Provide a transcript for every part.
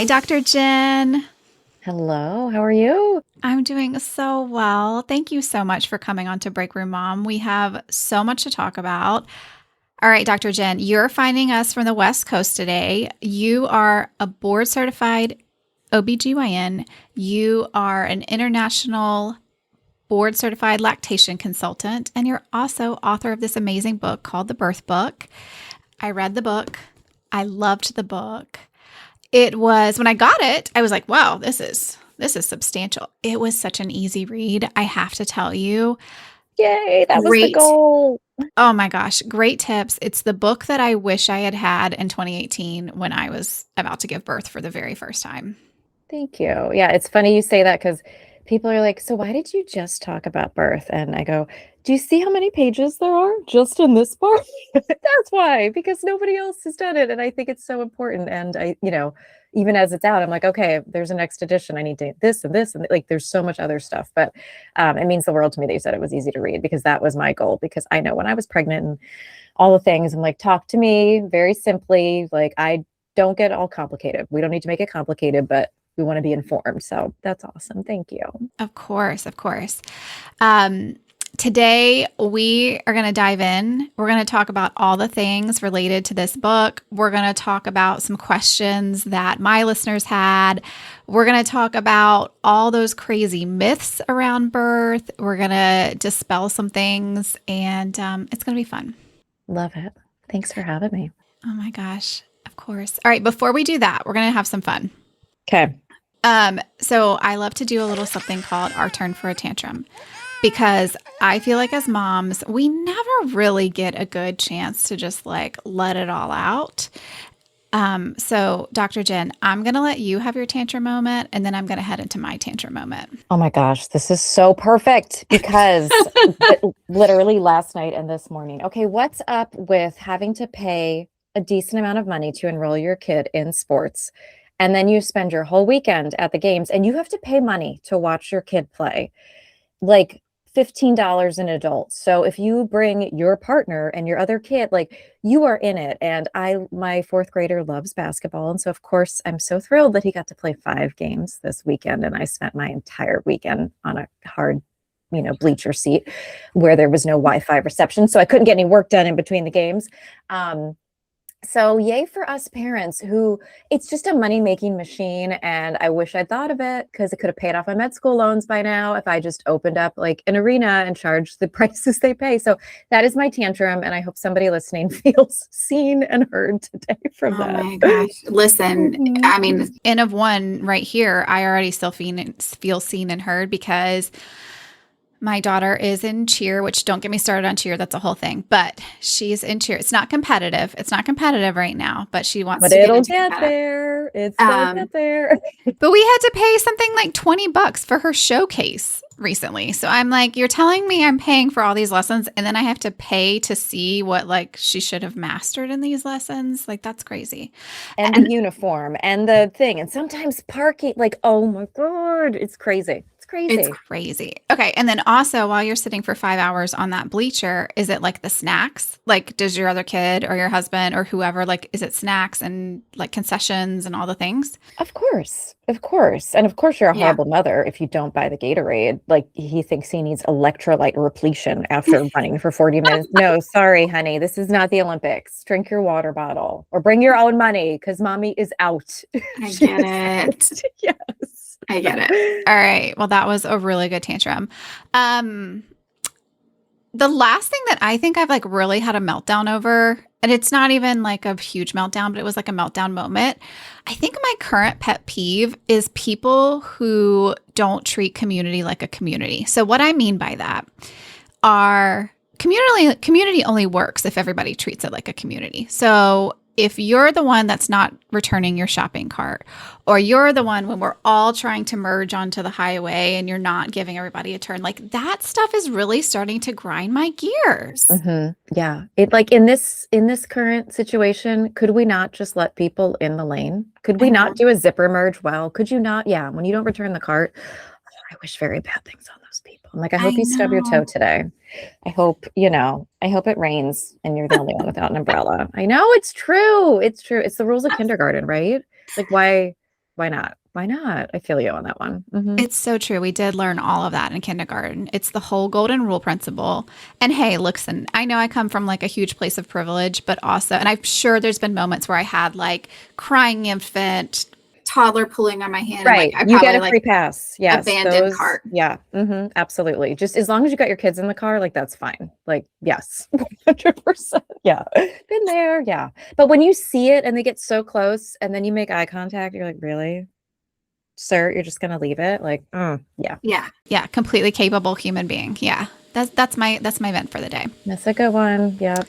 Hi, Dr. Jen. Hello, how are you? I'm doing so well. Thank you so much for coming on to Breakroom Mom. We have so much to talk about. All right, Dr. Jen, you're finding us from the West Coast today. You are a board certified OBGYN. You are an international board certified lactation consultant, and you're also author of this amazing book called The Birth Book. I read the book. I loved the book. It was when I got it, I was like, wow, this is substantial. It was such an easy read, I have to tell you. Yay, that was the Great. goal. Oh my gosh, great tips. It's the book that I wish I had had in 2018 when I was about to give birth for the very first time. Thank you. Yeah, it's funny you say that because people are like, so why did you just talk about birth? And I go, do you see how many pages there are just in this part? That's why, because nobody else has done it. And I think it's so important. And even as it's out, I'm like, okay, there's a next edition. I need to this and this. And like, there's so much other stuff. But it means the world to me that you said it was easy to read because that was my goal. Because I know when I was pregnant and all the things, I'm like, talk to me very simply. Like, I don't get all complicated. We don't need to make it complicated, but we want to be informed. So that's awesome. Thank you. Of course, of course. Um, Today, we are going to dive in. We're going to talk about all the things related to this book. We're going to talk about some questions that my listeners had. We're going to talk about all those crazy myths around birth. We're going to dispel some things, and it's going to be fun. Love it. Thanks for having me. Oh my gosh, of course. All right, before we do that, we're going to have some fun. Okay. So I love to do a little something called Our Turn for a Tantrum because I feel like as moms, we never really get a good chance to just like let it all out. So Dr. Jen, I'm going to let you have your tantrum moment and then I'm going to head into my tantrum moment. Oh my gosh, this is so perfect because literally last night and this morning. Okay, what's up with having to pay a decent amount of money to enroll your kid in sports? And then you spend your whole weekend at the games and you have to pay money to watch your kid play. Like $15 an adult. So if you bring your partner and your other kid, like you are in it. And my fourth grader loves basketball. And so of course I'm so thrilled that he got to play 5 games this weekend. And I spent my entire weekend on a hard, bleacher seat where there was no Wi-Fi reception. So I couldn't get any work done in between the games. So yay for us parents who it's just a money-making machine. And I wish I'd thought of it because it could have paid off my med school loans by now if I just opened up like an arena and charged the prices they pay. So that is my tantrum. And I hope somebody listening feels seen and heard today from Oh that. my gosh. Listen, Mhm. I mean, N of one right here, I already still feel seen and heard because my daughter is in cheer, which don't get me started on cheer. That's a whole thing, but she's in cheer. It's not competitive. It's not competitive right now, but she wants But to get it'll into get competitive. there. It's gonna Um, get there. but we had to pay something like $20 for her showcase recently. So I'm like, you're telling me I'm paying for all these lessons and then I have to pay to see what like she should have mastered in these lessons? Like that's crazy. And the And uniform and the thing. And sometimes parking, like, oh my God, it's crazy. It's it's crazy. crazy. Okay. And then also, while you're sitting for 5 hours on that bleacher, is it like the snacks? Like, does your other kid or your husband or whoever, like, is it snacks and like concessions and all the things? Of course. Of course. And of course, you're a Yeah. horrible mother if you don't buy the Gatorade. Like he thinks he needs electrolyte repletion after running for 40 minutes. No, sorry, honey. This is not the Olympics. Drink your water bottle or bring your own money because mommy is out. I She get is it. out. Yes. I get it. All right. Well, that was a really good tantrum. Um, the last thing that I think I've like really had a meltdown over, and it's not even like a huge meltdown, but it was like a meltdown moment. I think my current pet peeve is people who don't treat community like a community. So what I mean by that are community only works if everybody treats it like a community. So if you're the one that's not returning your shopping cart, or you're the one when we're all trying to merge onto the highway and you're not giving everybody a turn, like that stuff is really starting to grind my gears. Yeah. It like in this current situation, could we not just let people in the lane? Could I we not know. do a zipper merge well? Could you not? Yeah, when you don't return the cart, I wish very bad things on those people. I'm like, I I hope you stub your toe know. today. I hope it rains and you're the only one without an umbrella. I know it's true. It's true. It's the rules of kindergarten, right? Like why? Why not? Why not? I feel you on that one. It's so true. We did learn all of that in kindergarten. It's the whole golden rule principle. And hey, listen, I know I come from like a huge place of privilege, but also, and I'm sure there's been moments where I had like crying infant, toddler pulling on my hand, and like Right. I You get probably a free like pass. Yes. abandoned Those, cart. yeah. Absolutely. Just as long as you got your kids in the car, like that's fine. Like, yes. 100%. Yeah. Been there. Yeah. But when you see it and they get so close and then you make eye contact, you're like, really? Sir, you're just gonna leave it? Like, yeah. Yeah. Yeah. Completely capable human being. Yeah. That's my vent for the day. That's a good one. Yeah.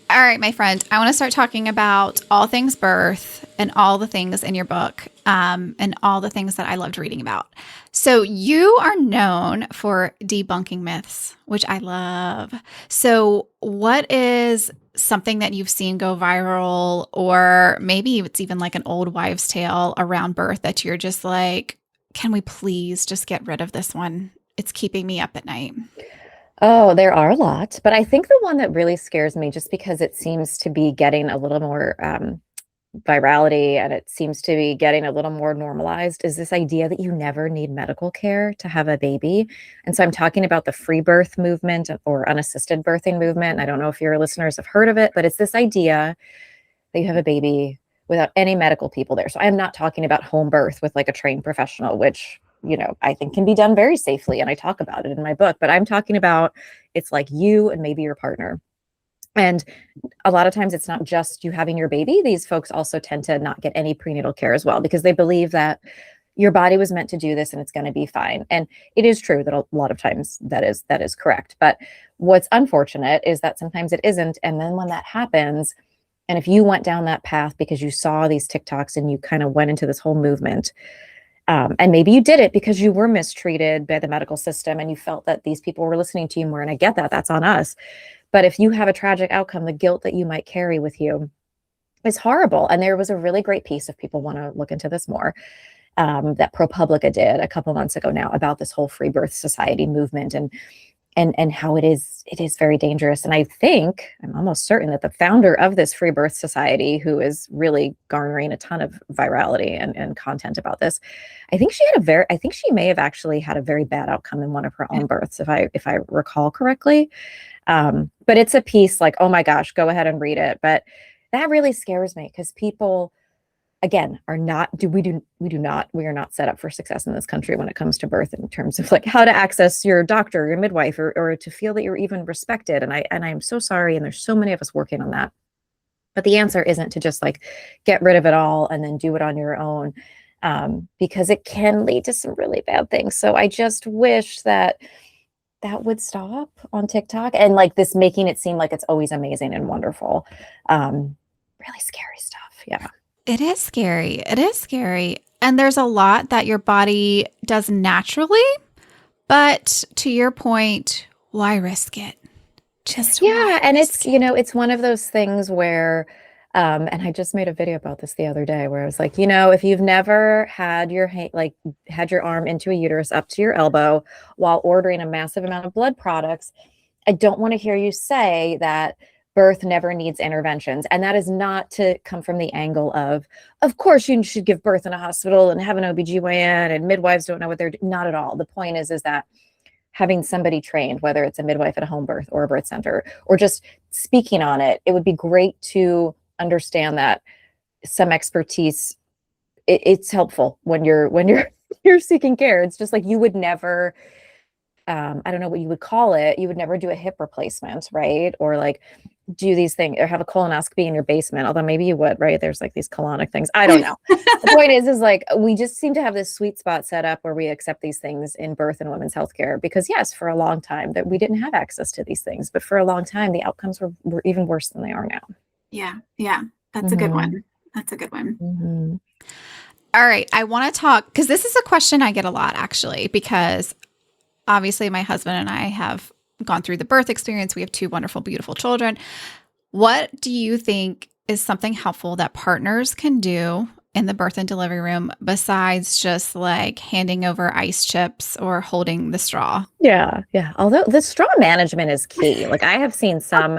All right, my friend, I want to start talking about all things birth and all the things in your book, and all the things that I loved reading about. So, you are known for debunking myths, which I love. So, what is something that you've seen go viral, or maybe it's even like an old wives' tale around birth that you're just like, can we please just get rid of this one? It's keeping me up at night. Oh, there are a lot, but I think the one that really scares me, just because it seems to be getting a little more virality and it seems to be getting a little more normalized, is this idea that you never need medical care to have a baby. And so I'm talking about the free birth movement or unassisted birthing movement. I don't know if your listeners have heard of it, but it's this idea that you have a baby without any medical people there. So I'm not talking about home birth with like a trained professional, which I think can be done very safely. And I talk about it in my book, but I'm talking about it's like you and maybe your partner. And a lot of times it's not just you having your baby. These folks also tend to not get any prenatal care as well, because they believe that your body was meant to do this and it's going to be fine. And it is true that a lot of times that is correct. But what's unfortunate is that sometimes it isn't. And then when that happens, and if you went down that path because you saw these TikToks and you kind of went into this whole movement, and maybe you did it because you were mistreated by the medical system and you felt that these people were listening to you more. And I get that, that's on us. But if you have a tragic outcome, the guilt that you might carry with you is horrible. And there was a really great piece, if people want to look into this more, that ProPublica did a couple months ago now about this whole free birth society movement and how it is very dangerous. And I think, I'm almost certain that the founder of this free birth society, who is really garnering a ton of virality and content about this, I think she may have actually had a very bad outcome in one of her own births, if I recall correctly. But it's a piece like, oh my gosh, go ahead and read it. But that really scares me because people, again, we are not set up for success in this country when it comes to birth, in terms of like how to access your doctor, your midwife, or to feel that you're even respected. And I'm so sorry. And there's so many of us working on that. But the answer isn't to just like get rid of it all and then do it on your own, because it can lead to some really bad things. So I just wish that would stop on TikTok, and like this making it seem like it's always amazing and wonderful. Really scary stuff. Yeah. It is scary. It is scary. And there's a lot that your body does naturally. But to your point, why risk it? And it's one of those things where, and I just made a video about this the other day where I was like, if you've never had had your arm into a uterus up to your elbow while ordering a massive amount of blood products, I don't want to hear you say that birth never needs interventions. And that is not to come from the angle of course you should give birth in a hospital and have an OBGYN and midwives don't know what they're doing. Not at all. The point is that having somebody trained, whether it's a midwife at a home birth or a birth center, or just speaking on it, it would be great to understand that some expertise, it's helpful when you're you're seeking care. It's just like you would never, I don't know what you would call it. You would never do a hip replacement, right? Or like do these things or have a colonoscopy in your basement, although maybe you would, right? There's like these colonic things. I don't know. The point is like, we just seem to have this sweet spot set up where we accept these things in birth and women's healthcare, because yes, for a long time that we didn't have access to these things, but for a long time, the outcomes were even worse than they are now. Yeah. Yeah. That's a good one. That's a good one. Mm-hmm. All right. I want to talk, because this is a question I get a lot actually, because obviously my husband and I have gone through the birth experience. We have two wonderful, beautiful children. What do you think is something helpful that partners can do in the birth and delivery room besides just like handing over ice chips or holding the straw? Yeah. Yeah. Although the straw management is key. Like I have seen some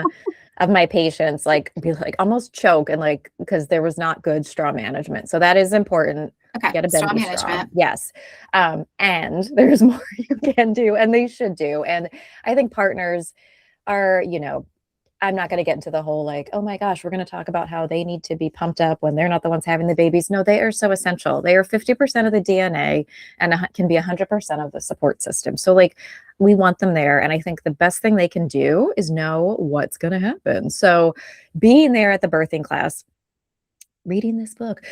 of my patients like be like almost choke and like, because there was not good straw management. So that is important. Okay. Get a Straw bendy straw. management. Yes. And there's more you can do, and they should do. And I think partners are, I'm not going to get into the whole like, oh my gosh, we're going to talk about how they need to be pumped up when they're not the ones having the babies. No, they are so essential. They are 50% of the DNA and can be 100% of the support system. So like we want them there. And I think the best thing they can do is know what's going to happen. So being there at the birthing class, reading this book,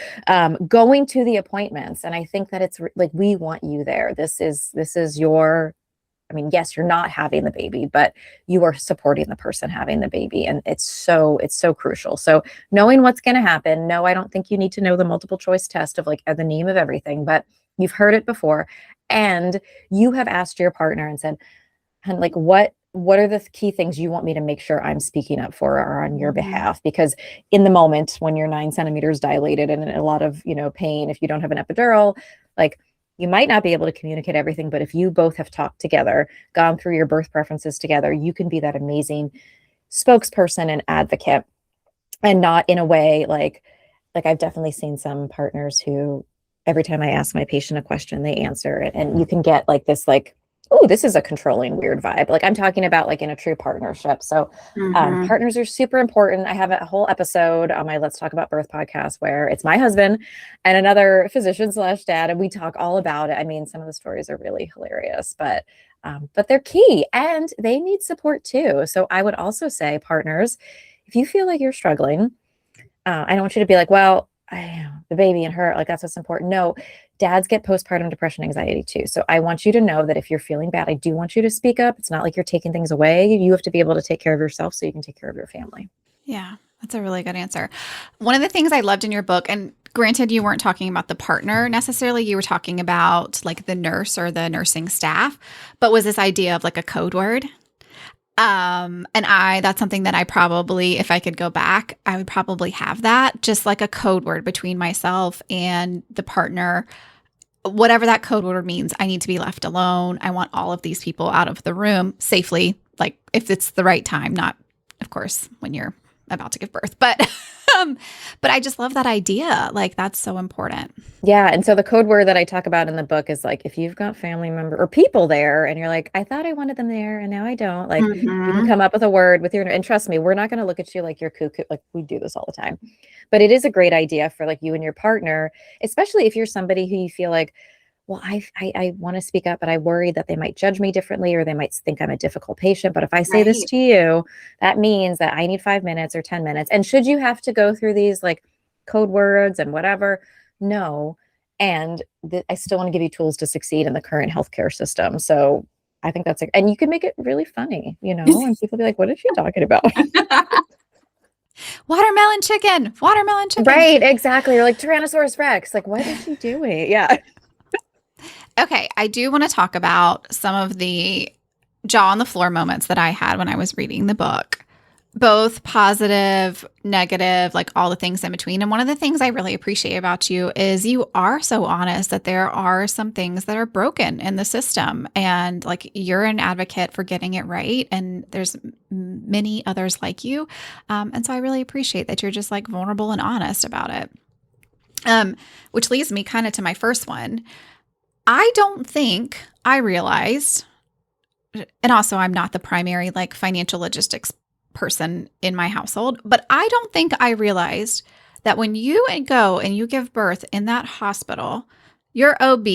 going to the appointments. And I think that it's like, we want you there. This is your, I mean, yes, you're not having the baby, but you are supporting the person having the baby. And it's so crucial. So knowing what's going to happen. No, I don't think you need to know the multiple choice test of like the name of everything, but you've heard it before. And you have asked your partner and said, and like, what are the key things you want me to make sure I'm speaking up for or on your behalf? Because in the moment when you're 9 centimeters dilated and in a lot of, pain, if you don't have an epidural, like you might not be able to communicate everything, but if you both have talked together, gone through your birth preferences together, you can be that amazing spokesperson and advocate, and not in a way like I've definitely seen some partners who every time I ask my patient a question, they answer it. And you can get like this, like, oh, this is a controlling, weird vibe. Like I'm talking about like in a true partnership. So partners are super important. I have a whole episode on my Let's Talk About Birth podcast where it's my husband and another physician / dad, and we talk all about it. I mean, some of the stories are really hilarious, but they're key and they need support too. So I would also say, partners, if you feel like you're struggling, I don't want you to be like, well, the baby and her, like that's what's important. No, dads get postpartum depression, anxiety too. So I want you to know that if you're feeling bad, I do want you to speak up. It's not like you're taking things away. You have to be able to take care of yourself so you can take care of your family. Yeah, that's a really good answer. One of the things I loved in your book, and granted, you weren't talking about the partner necessarily, you were talking about like the nurse or the nursing staff, but was this idea of like a code word. That's something that I probably, if I could go back, I would probably have that, just like a code word between myself and the partner. Whatever that code word means, I need to be left alone. I want all of these people out of the room safely, like if it's the right time, not, of course, when you're about to give birth. But I just love that idea. Like that's so important. Yeah. And so the code word that I talk about in the book is like, if you've got family member or people there and you're like, I thought I wanted them there and now I don't, like you can come up with a word with your, and trust me, we're not going to look at you like you're cuckoo. Like we do this all the time, but it is a great idea for like you and your partner, especially if you're somebody who you feel like, well, I want to speak up, but I worry that they might judge me differently or they might think I'm a difficult patient. But if I say this to you, that means that I need 5 minutes or 10 minutes. And should you have to go through these like code words and whatever, no. And I still want to give you tools to succeed in the current healthcare system. So I think that's and you can make it really funny, and people be like, what is she talking about? Watermelon chicken. Right, exactly. Or like Tyrannosaurus Rex. Like, what is she doing? Yeah. Okay, I do want to talk about some of the jaw on the floor moments that I had when I was reading the book, both positive, negative, like all the things in between. And one of the things I really appreciate about you is you are so honest that there are some things that are broken in the system. And like you're an advocate for getting it right. And there's many others like you. And so I really appreciate that you're just like vulnerable and honest about it. Which leads me kind of to my first one. I don't think I realized, and also I'm not the primary like financial logistics person in my household, but I don't think I realized that when you go and you give birth in that hospital, your OB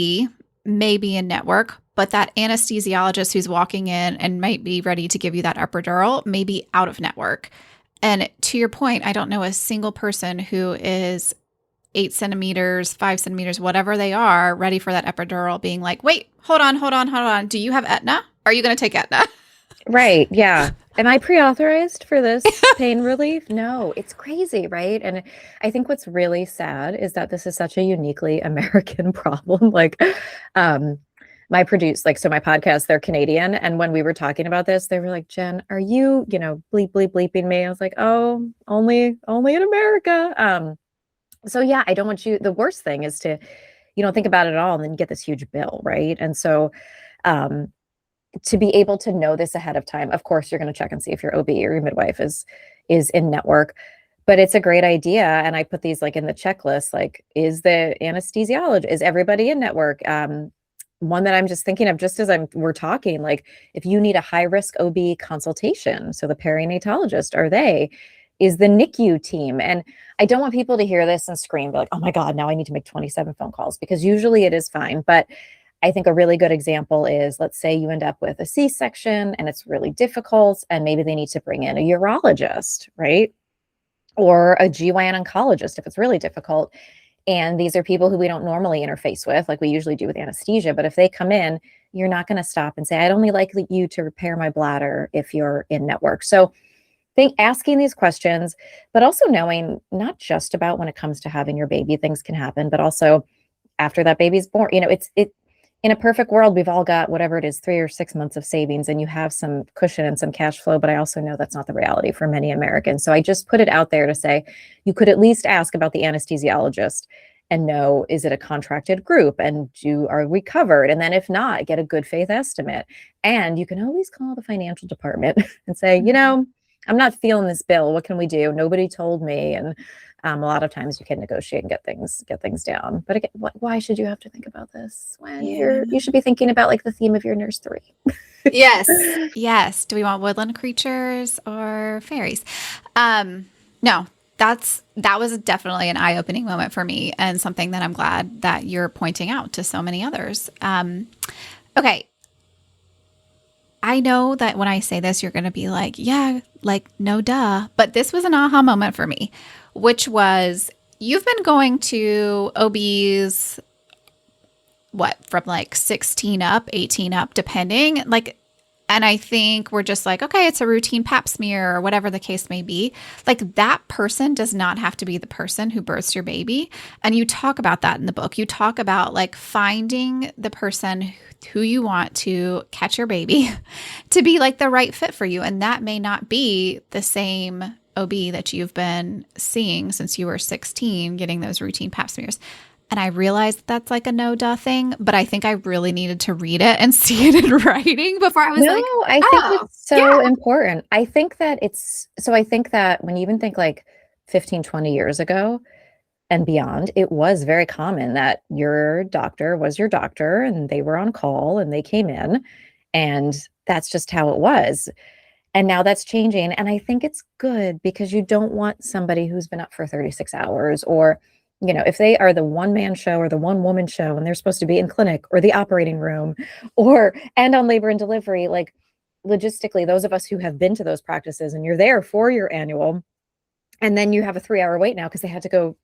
may be in network, but that anesthesiologist who's walking in and might be ready to give you that epidural may be out of network. And to your point, I don't know a single person who is 8 centimeters, 5 centimeters, whatever they are, ready for that epidural being like, wait, hold on. Do you have Aetna? Are you going to take Aetna? Right. Yeah. Am I pre-authorized for this pain relief? No, it's crazy. Right. And I think what's really sad is that this is such a uniquely American problem. Like, my podcast, they're Canadian. And when we were talking about this, they were like, Jen, are you, bleeping me? I was like, oh, only in America. So yeah, I don't want you, the worst thing is to, think about it all and then get this huge bill. Right. And so, to be able to know this ahead of time, of course, you're going to check and see if your OB or your midwife is in network. but it's a great idea. And I put these like in the checklist, like, is the anesthesiologist, is everybody in network? One that I'm just thinking of just as we're talking, like if you need a high risk OB consultation, so the perinatologist, are they? Is the NICU team? And I don't want people to hear this and scream, be like, oh my God, now I need to make 27 phone calls, because usually it is fine. But I think a really good example is, let's say you end up with a C-section and it's really difficult, and maybe they need to bring in a urologist, right? Or a GYN oncologist if it's really difficult. And these are people who we don't normally interface with, like we usually do with anesthesia. But if they come in, you're not going to stop and say, I'd only like you to repair my bladder if you're in network. So asking these questions, but also knowing not just about when it comes to having your baby, things can happen, but also after that baby's born. It's in a perfect world, we've all got whatever it is, 3 or 6 months of savings, and you have some cushion and some cash flow. But I also know that's not the reality for many Americans. So I just put it out there to say, you could at least ask about the anesthesiologist and know, is it a contracted group? And are we covered? And then if not, get a good faith estimate. And you can always call the financial department and say, I'm not feeling this bill. What can we do? Nobody told me. And a lot of times you can negotiate and get things down. But again, why should you have to think about this when you should be thinking about like the theme of your nursery? Yes. Yes. Do we want woodland creatures or fairies? No, that was definitely an eye-opening moment for me, and something that I'm glad that you're pointing out to so many others. Okay. I know that when I say this, you're going to be like, yeah, like, no, duh. But this was an aha moment for me, which was, you've been going to OBs, from like 16 up, 18 up, depending. Like, and I think we're just like, okay, it's a routine pap smear or whatever the case may be. Like, that person does not have to be the person who births your baby. And you talk about that in the book. You talk about like finding the person who you want to catch your baby to be like the right fit for you. And that may not be the same OB that you've been seeing since you were 16, getting those routine pap smears. And I realized that's like a no-duh thing, but I think I really needed to read it and see it in writing before I was I think it's so important. I think that when you even think like 15, 20 years ago and beyond, it was very common that your doctor was your doctor and they were on call and they came in, and that's just how it was. And now that's changing. And I think it's good, because you don't want somebody who's been up for 36 hours, or, if they are the one-man show or the one-woman show and they're supposed to be in clinic or the operating room and on labor and delivery, like logistically, those of us who have been to those practices and you're there for your annual, and then you have a 3-hour wait now because they had to go,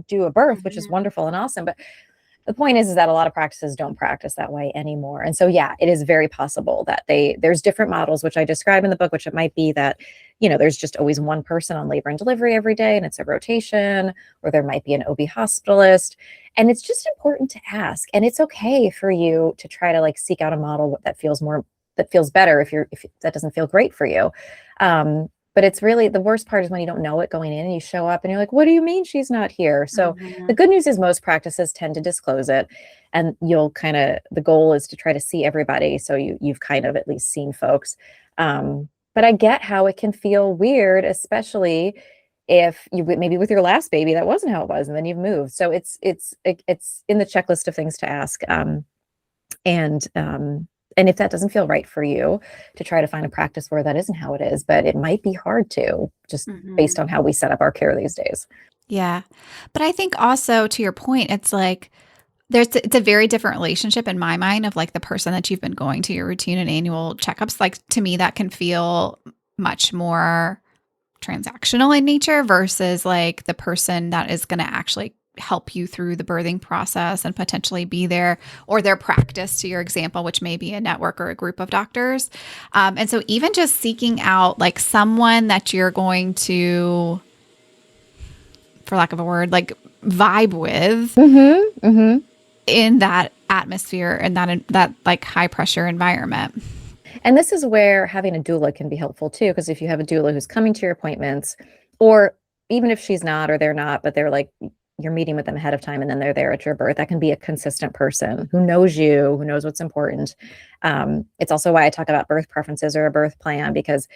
do a birth, which is wonderful and awesome. But the point is that a lot of practices don't practice that way anymore. And so, yeah, it is very possible that there's different models, which I describe in the book, which it might be that, there's just always one person on labor and delivery every day and it's a rotation, or there might be an OB hospitalist. And it's just important to ask. And it's okay for you to try to like seek out a model that feels better if that doesn't feel great for you. But it's really, the worst part is when you don't know it going in and you show up and you're like, what do you mean she's not here? So the good news is most practices tend to disclose it, and the goal is to try to see everybody. So you've kind of at least seen folks. But I get how it can feel weird, especially if you maybe with your last baby, that wasn't how it was, and then you've moved. So it's in the checklist of things to ask. And if that doesn't feel right for you, to try to find a practice where that isn't how it is, but it might be hard to, just based on how we set up our care these days. Yeah. But I think also, to your point, it's like it's a very different relationship in my mind of like the person that you've been going to your routine and annual checkups. Like, to me, that can feel much more transactional in nature versus like the person that is going to actually help you through the birthing process and potentially be there, or their practice, to your example, which may be a network or a group of doctors. And so even just seeking out like someone that you're going to, for lack of a word, like vibe with in that atmosphere and that like high pressure environment. And this is where having a doula can be helpful too, because if you have a doula who's coming to your appointments, or even if she's not or they're not, but they're like, you're meeting with them ahead of time and then they're there at your birth, that can be a consistent person who knows you, who knows what's important. It's also why I talk about birth preferences or a birth plan, because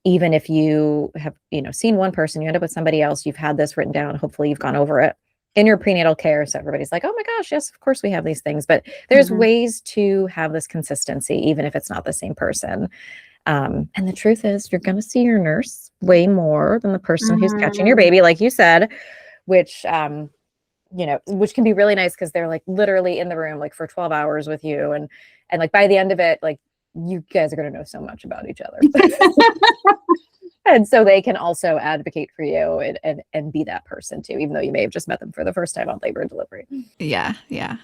even if you have, seen one person, you end up with somebody else, you've had this written down, hopefully you've gone over it in your prenatal care. So everybody's like, oh my gosh, yes, of course we have these things. But there's Mhm. ways to have this consistency, even if it's not the same person. And the truth is, you're going to see your nurse way more than the person who's catching your Mhm. baby, like you said, which, which can be really nice because they're like literally in the room like for 12 hours with you. And like by the end of it, like you guys are going to know so much about each other. And so they can also advocate for you and be that person too, even though you may have just met them for the first time on labor and delivery. Yeah, yeah.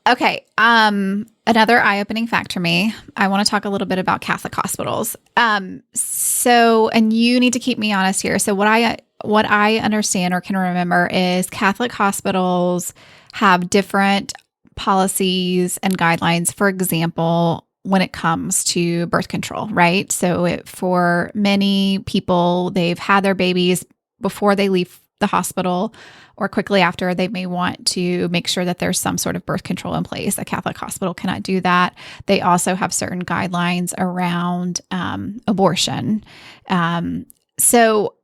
Okay. Another eye-opening fact for me. I want to talk a little bit about Catholic hospitals. And you need to keep me honest here. So what I understand or can remember is Catholic hospitals have different policies and guidelines. For example, when it comes to birth control, right? So for many people, they've had their babies before they leave the hospital or quickly after. They may want to make sure that there's some sort of birth control in place. A Catholic hospital cannot do that. They also have certain guidelines around abortion. So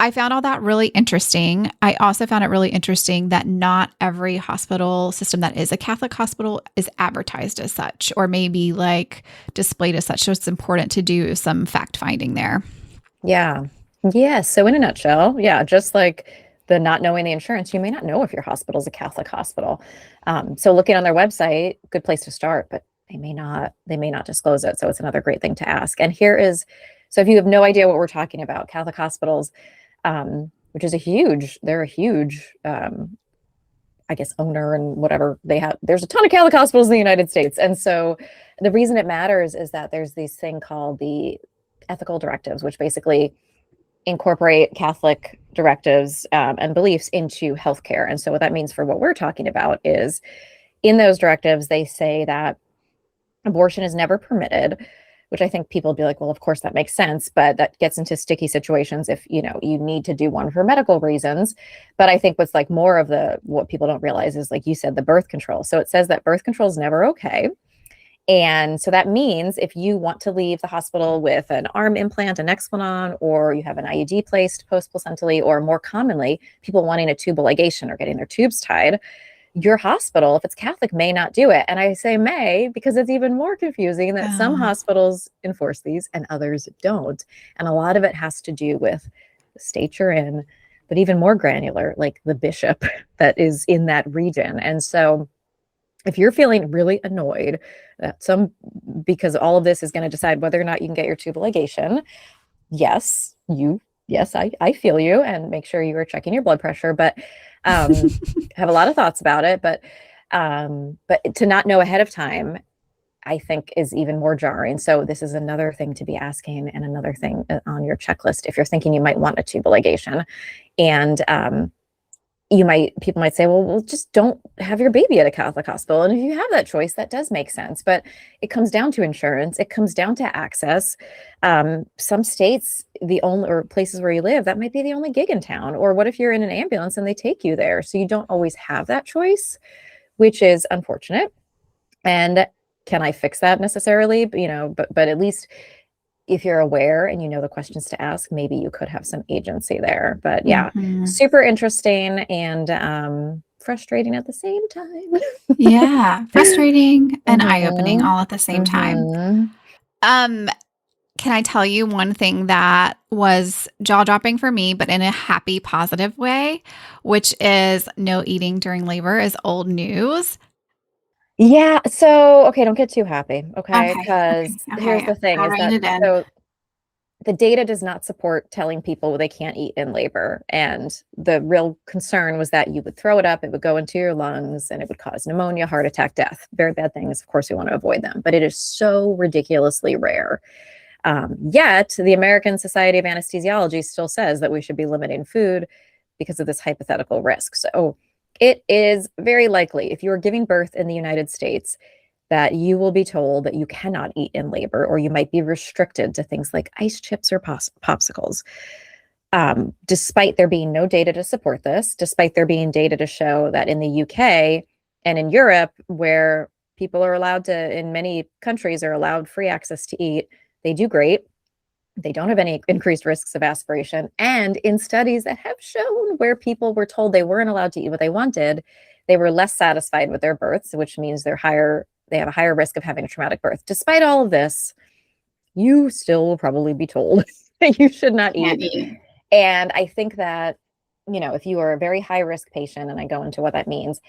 I found all that really interesting. I also found it really interesting that not every hospital system that is a Catholic hospital is advertised as such, or maybe like displayed as such. So it's important to do some fact finding there. Yeah. Yeah. So in a nutshell, yeah, just like the not knowing the insurance, you may not know if your hospital is a Catholic hospital. So looking on their website, good place to start, but they may not disclose it. So it's another great thing to ask. And so if you have no idea what we're talking about, Catholic hospitals, which is they're a huge, I guess, owner and whatever they have. There's a ton of Catholic hospitals in the United States. And so the reason it matters is that there's this thing called the ethical directives, which basically incorporate Catholic directives and beliefs into healthcare. And so what that means for what we're talking about is in those directives, they say that abortion is never permitted, which I think people would be like, well, of course that makes sense, but that gets into sticky situations if, you need to do one for medical reasons. But I think what's like more of what people don't realize is, like you said, the birth control. So it says that birth control is never okay. And so that means if you want to leave the hospital with an arm implant, an Nexplanon, or you have an IUD placed post-placentally, or more commonly, people wanting a tubal ligation or getting their tubes tied, your hospital, if it's Catholic, may not do it. And I say may because it's even more confusing that some Oh, hospitals enforce these and others don't. And a lot of it has to do with the state you're in, but even more granular, like the bishop that is in that region. And so if you're feeling really annoyed that because all of this is going to decide whether or not you can get your tubal ligation, yes, I feel you, and make sure you are checking your blood pressure, but have a lot of thoughts about it. But to not know ahead of time, I think is even more jarring. So this is another thing to be asking, and another thing on your checklist if you're thinking you might want a tubal ligation. And people might say, well, just don't have your baby at a Catholic hospital. And if you have that choice, that does make sense. But it comes down to insurance. It comes down to access. Some states, or places where you live, that might be the only gig in town. Or what if you're in an ambulance and they take you there? So you don't always have that choice, which is unfortunate. And can I fix that necessarily? But at least if you're aware and you know the questions to ask, maybe you could have some agency there. But yeah, mhm. super interesting and frustrating at the same time. Yeah, frustrating and eye-opening Mhm. all at the same time. Mhm. Um, can I tell you one thing that was jaw-dropping for me, but in a happy, positive way, which is no eating during labor is old news. Yeah, so okay, don't get too happy, okay? Okay, Because okay, here's okay. the thing I'll is rein that it in. so the data does not support telling people they can't eat in labor. And the real concern was that you would throw it up, it would go into your lungs, and it would cause pneumonia, heart attack, death. Very bad things. Of course, we want to avoid them, but it is so ridiculously rare. Yet, the American Society of Anesthesiology still says that we should be limiting food because of this hypothetical risk. So, it is very likely if you are giving birth in the United States that you will be told that you cannot eat in labor, or you might be restricted to things like ice chips or popsicles. Despite there being no data to support this, despite there being data to show that in the UK and in Europe, where people are allowed to, in many countries, are allowed free access to eat, they do great. They don't have any increased risks of aspiration. And in studies that have shown where people were told they weren't allowed to eat what they wanted, they were less satisfied with their births, which means they have a higher risk of having a traumatic birth. Despite all of this, you still will probably be told that you should not Can't eat. eat. And I think that, if you are a very high risk patient, and I go into what that means,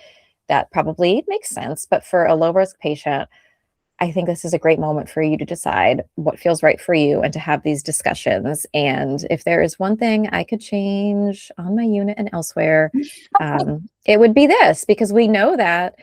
that probably makes sense. But for a low risk patient, I think this is a great moment for you to decide what feels right for you and to have these discussions. And if there is one thing I could change on my unit and elsewhere, it would be this, because we know that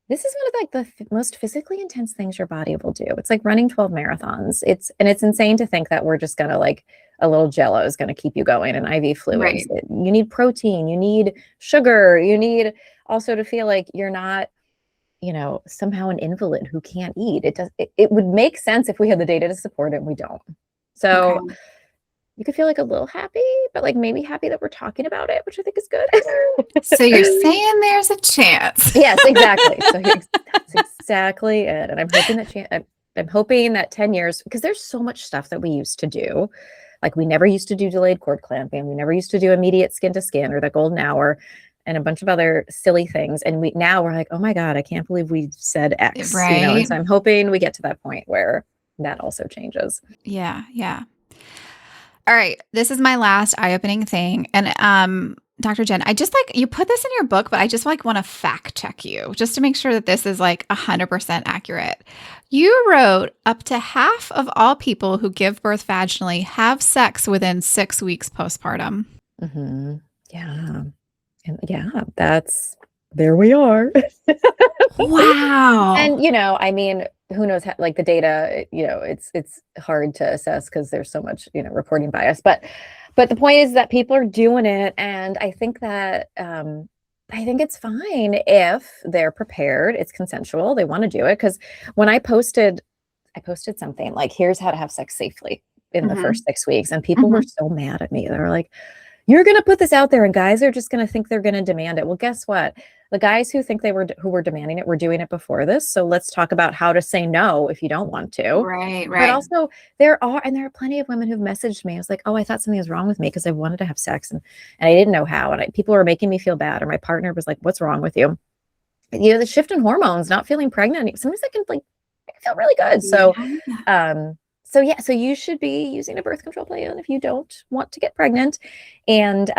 this is one of like the most physically intense things your body will do. It's like running 12 marathons. It's insane to think that we're just going to like a little Jello is going to keep you going, and IV fluids. Right. You need protein, you need sugar, you need also to feel like you're not somehow an invalid who can't eat. It would make sense if we had the data to support it, and we don't. So Okay. you could feel like a little happy, but like maybe happy that we're talking about it, which I think is good. So you're saying there's a chance. Yes, exactly. So that's exactly it. And I'm hoping that 10 years, because there's so much stuff that we used to do. Like we never used to do delayed cord clamping. We never used to do immediate skin to skin or the golden hour and a bunch of other silly things. And we're like, oh my God, I can't believe we said X, Right. And so I'm hoping we get to that point where that also changes. Yeah. Yeah. All right. This is my last eye-opening thing. And Dr. Jen, I just you put this in your book, but I just want to fact check you just to make sure that this is 100% accurate. You wrote up to half of all people who give birth vaginally have sex within 6 weeks postpartum. Mm-hmm. Yeah. And there we are. Wow. And, who knows how, the data, it's hard to assess because there's so much, reporting bias, but the point is that people are doing it. And I think that, I think it's fine if they're prepared, it's consensual, they want to do it. Cause when I posted something like, here's how to have sex safely in the first 6 weeks. And people were so mad at me. They were like, you're going to put this out there and guys are just going to think they're going to demand it. Well, guess what? The guys who were demanding it were doing it before this. So let's talk about how to say no if you don't want to. Right. But also there are plenty of women who've messaged me. I was like, oh, I thought something was wrong with me because I wanted to have sex and I didn't know how. And people were making me feel bad. Or my partner was like, what's wrong with you? The shift in hormones, not feeling pregnant. Sometimes I can feel really good. So, so you should be using a birth control plan if you don't want to get pregnant. And,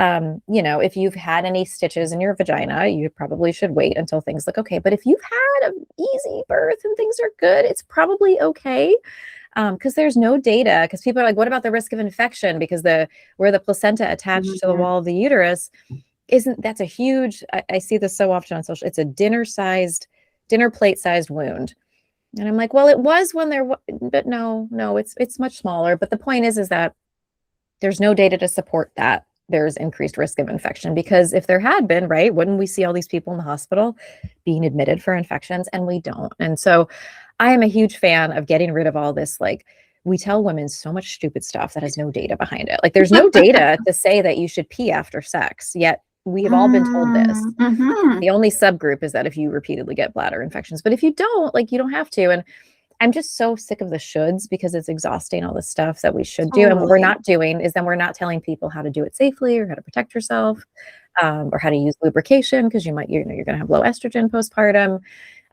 if you've had any stitches in your vagina, you probably should wait until things look okay. But if you've had an easy birth and things are good, it's probably okay. Because there's no data, because people are like, what about the risk of infection? Because where the placenta attached to the wall of the uterus, that's a huge, I see this so often on social, it's a dinner plate sized wound. And I'm like, well, it was when but no, it's much smaller. But the point is that there's no data to support that there's increased risk of infection, because if there had been, right, wouldn't we see all these people in the hospital being admitted for infections? And we don't. And so I am a huge fan of getting rid of all this. We tell women so much stupid stuff that has no data behind it. There's no data to say that you should pee after sex, yet we have all been told this. The only subgroup is that if you repeatedly get bladder infections, but if you don't, you don't have to. And I'm just so sick of the shoulds, because it's exhausting, all the stuff that we should do. And what we're not doing is then we're not telling people how to do it safely or how to protect yourself, or how to use lubrication, because you're going to have low estrogen postpartum.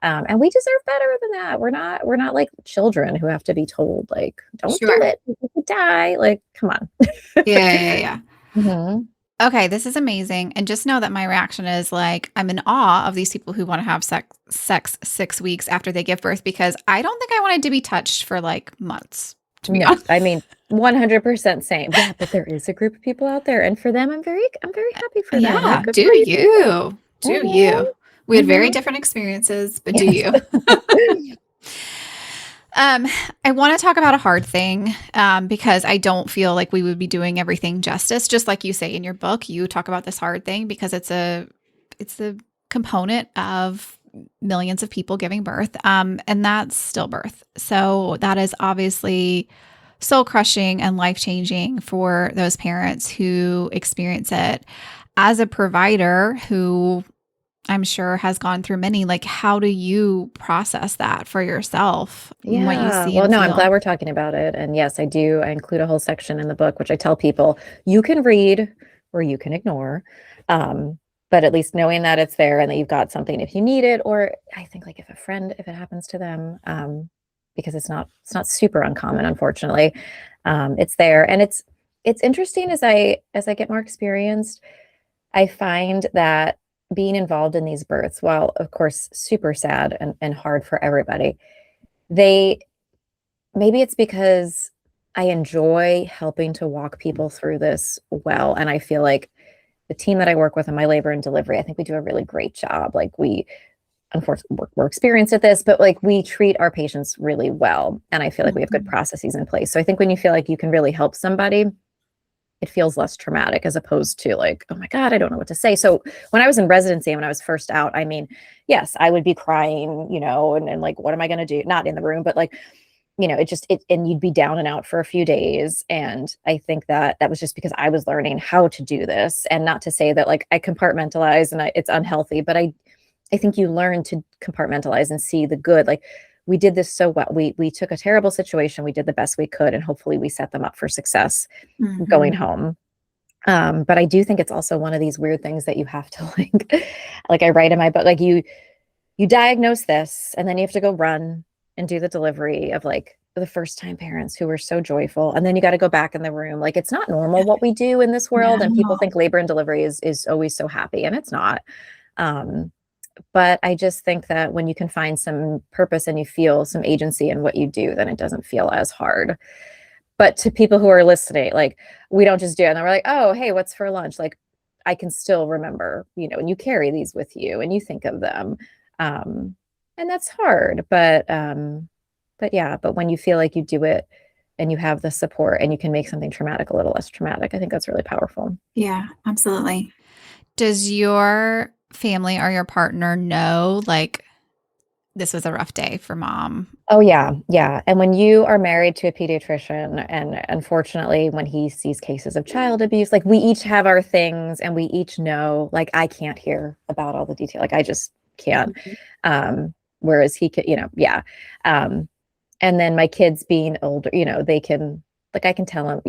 And we deserve better than that. We're not like children who have to be told, don't do it, you could die. Come on. Yeah. Mm-hmm. Okay, this is amazing. And just know that my reaction is I'm in awe of these people who want to have sex 6 weeks after they give birth, because I don't think I wanted to be touched for months, to be honest. I mean, 100% same. Yeah, but there is a group of people out there. And for them, I'm very happy for them. Yeah, do you. Do you. We had very different experiences, but do you. I want to talk about a hard thing, because I don't feel like we would be doing everything justice. Just like you say in your book, you talk about this hard thing because it's a component of millions of people giving birth, and that's stillbirth. So that is obviously soul crushing and life changing for those parents who experience it. As a provider who I'm sure has gone through many. Like, how do you process that for yourself, what you Yeah. see Well, and no, I'm feel? glad we're talking about it. And yes, I do. I include a whole section in the book, which I tell people you can read or you can ignore. But at least knowing that it's there and that you've got something if you need it, or I think like if a friend, if it happens to them, because it's not super uncommon, unfortunately. It's there. And it's interesting as I get more experienced, I find that being involved in these births, while of course super sad and hard for everybody, they maybe it's because I enjoy helping to walk people through this well. And I feel like the team that I work with in my labor and delivery, I think we do a really great job. Like we, unfortunately, we're experienced at this, but like we treat our patients really well. And I feel like we have good Mhm. processes in place. So I think when you feel like you can really help somebody, it feels less traumatic as opposed to like, oh my God, I don't know what to say. So when I was in residency and when I was first out, I mean, yes, I would be crying, and like, what am I going to do? Not in the room, but like, and you'd be down and out for a few days. And I think that that was just because I was learning how to do this, and not to say that like I compartmentalize and it's unhealthy, but I think you learn to compartmentalize and see the good. Like we did this so well. We took a terrible situation, we did the best we could, and hopefully we set them up for success going Mhm. home. But I do think it's also one of these weird things that you have to like I write in my book, like you diagnose this and then you have to go run and do the delivery of like the first time parents who were so joyful. And then you got to go back in the room. Like it's not normal what we do in this world. And people No. think labor and delivery is always so happy, and it's not. Um, but I just think that when you can find some purpose and you feel some agency in what you do, then it doesn't feel as hard. But to people who are listening, like we don't just do it and we're like, oh, hey, what's for lunch? Like I can still remember, and you carry these with you and you think of them. Um, and that's hard, but yeah, but when you feel like you do it and you have the support and you can make something traumatic a little less traumatic, I think that's really powerful. Yeah, absolutely. Does your family or your partner know, like, this was a rough day for mom? Oh yeah, yeah. And when you are married to a pediatrician, and unfortunately, when he sees cases of child abuse, like we each have our things, and we each know, like I can't hear about all the detail, like I just can't. Mhm. Whereas he could, yeah. Um, and then my kids being older, they can, like I can tell them.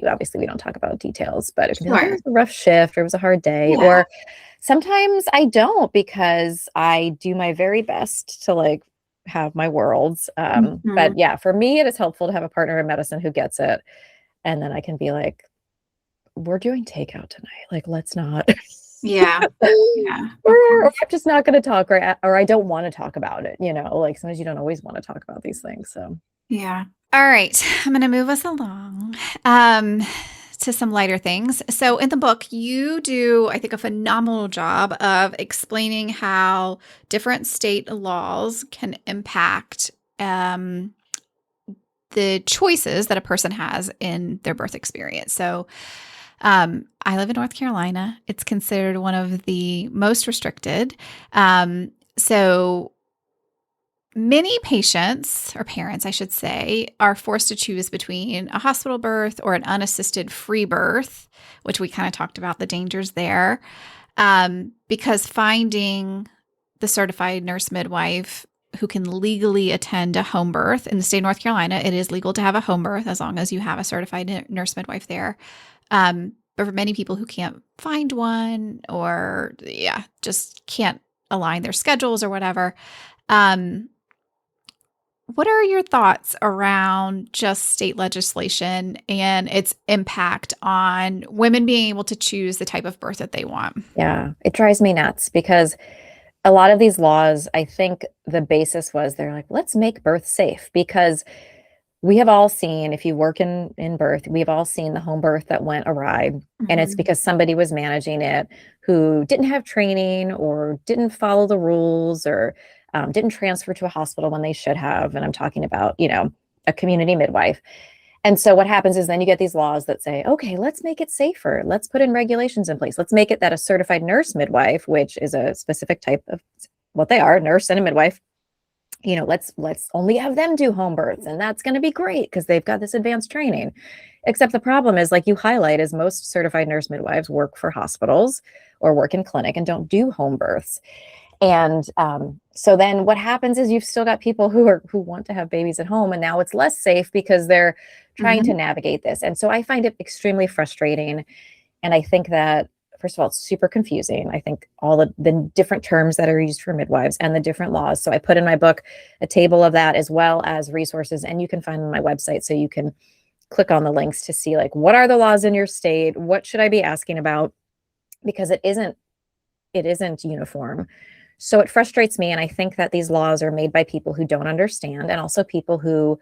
Obviously we don't talk about details, but it can be like, oh, it Sure. was a rough shift, or it was a hard day, Yeah. or sometimes I don't, because I do my very best to like have my worlds. But Mhm. yeah, for me, it is helpful to have a partner in medicine who gets it. And then I can be like, we're doing takeout tonight. Like, let's not. Yeah. Yeah, of Or course. I'm just not going to talk, or I don't want to talk about it. Like sometimes you don't always want to talk about these things. So, Yeah. All right. I'm going to move us along um, to some lighter things. So, in the book, you do, I think, a phenomenal job of explaining how different state laws can impact um, the choices that a person has in their birth experience. So, I live in North Carolina. It's considered one of the most restricted. So, many patients, or parents, I should say, are forced to choose between a hospital birth or an unassisted free birth, which we kind of talked about the dangers there. Because finding the certified nurse midwife who can legally attend a home birth in the state of North Carolina, it is legal to have a home birth as long as you have a certified nurse midwife there. But for many people who can't find one, or yeah, just can't align their schedules or whatever, um, what are your thoughts around just state legislation and its impact on women being able to choose the type of birth that they want? yeah, it drives me nuts because a lot of these laws, I think the basis was they're like, let's make birth safe, because we have all seen, if you work in birth, we've all seen the home birth that went awry. And it's Mhm. because somebody was managing it who didn't have training or didn't follow the rules, or didn't transfer to a hospital when they should have. And I'm talking about, a community midwife. And so what happens is then you get these laws that say, okay, let's make it safer. Let's put in regulations in place. Let's make it that a certified nurse midwife, which is a specific type of what they are, nurse and a midwife, let's only have them do home births, and that's going to be great because they've got this advanced training. Except the problem is, like you highlight, is most certified nurse midwives work for hospitals or work in clinic and don't do home births. And so then what happens is you've still got people who want to have babies at home, and now it's less safe because they're trying to Mhm. navigate this. And so I find it extremely frustrating. And I think that, first of all, it's super confusing. I think all the different terms that are used for midwives and the different laws. So I put in my book a table of that, as well as resources, and you can find on my website. So you can click on the links to see, like, what are the laws in your state? What should I be asking about? Because it isn't uniform. So it frustrates me. And I think that these laws are made by people who don't understand, and also people who